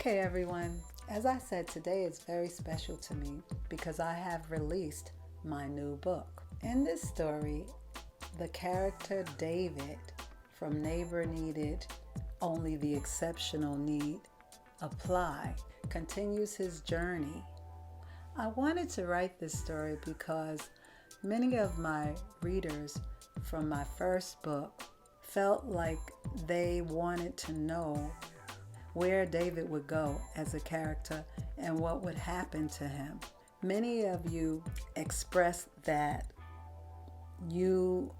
Okay, everyone. As I said, today is very special to me because I have released my new book. In this story, the character David from Neighbor Needed, Only the Exceptional Need Apply continues his journey. I wanted to write this story because many of my readers from my first book felt like they wanted to know where David would go as a character and what would happen to him. Many of you expressed that you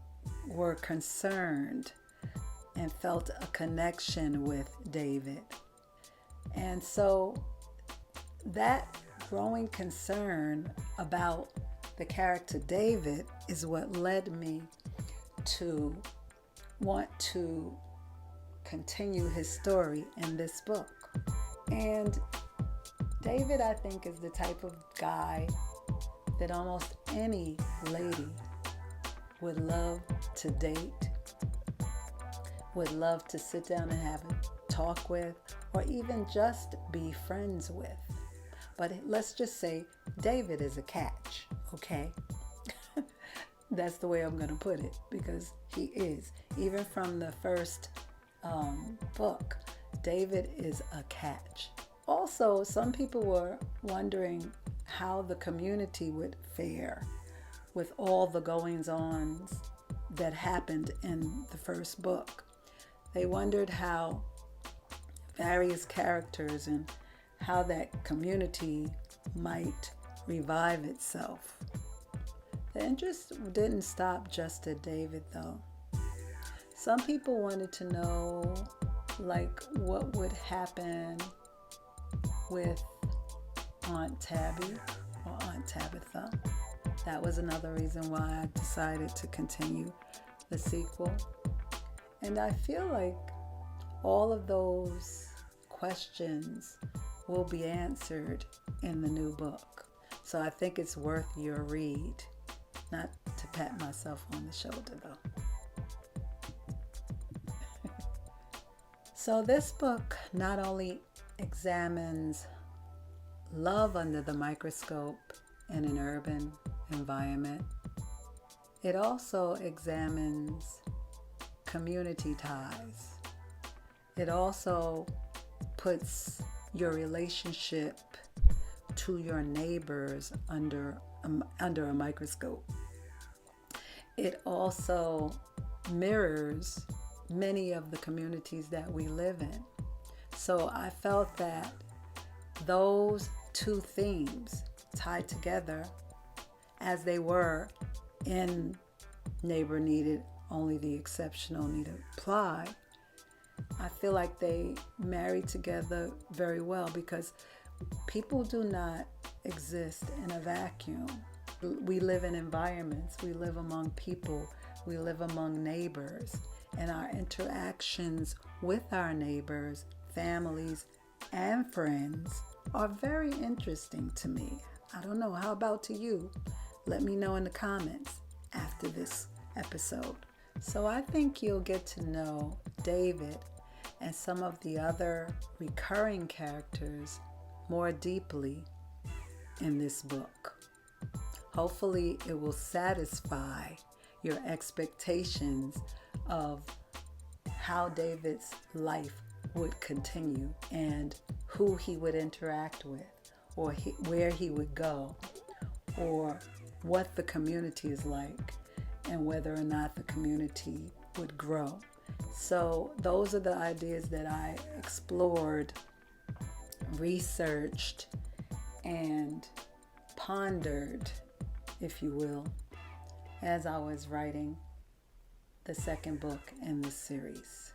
were concerned and felt a connection with David. And so that growing concern about the character David is what led me to want to continue his story in this book. And David, I think, is the type of guy that almost any lady would love to date, would love to sit down and have a talk with, or even just be friends with. But let's just say David is a catch, okay? That's the way I'm going to put it, because he is. Even from the first book, David is a catch. Also, some people were wondering how the community would fare with all the goings-ons that happened in the first book. They wondered how various characters and how that community might revive itself. The interest didn't stop just at David, though. Some people wanted to know, like, what would happen with Aunt Tabby or Aunt Tabitha. That was another reason why I decided to continue the sequel. And I feel like all of those questions will be answered in the new book. So I think it's worth your read. Not to pat myself on the shoulder, though. So this book not only examines love under the microscope in an urban environment, it also examines community ties. It also puts your relationship to your neighbors under a microscope. It also mirrors many of the communities that we live in. So I felt that those two themes tied together as they were in Neighbor Needed, Only the Exceptional Need Apply, I feel like they marry together very well because people do not exist in a vacuum. We live in environments, we live among people, we live among neighbors, and our interactions with our neighbors, families, and friends are very interesting to me. I don't know, how about to you? Let me know in the comments after this episode. So I think you'll get to know David and some of the other recurring characters more deeply in this book. Hopefully it will satisfy your expectations of how David's life would continue and who he would interact with, or where he would go, or what the community is like, and whether or not the community would grow. So those are the ideas that I explored, researched, and pondered, if you will, as I was writing the second book in this series.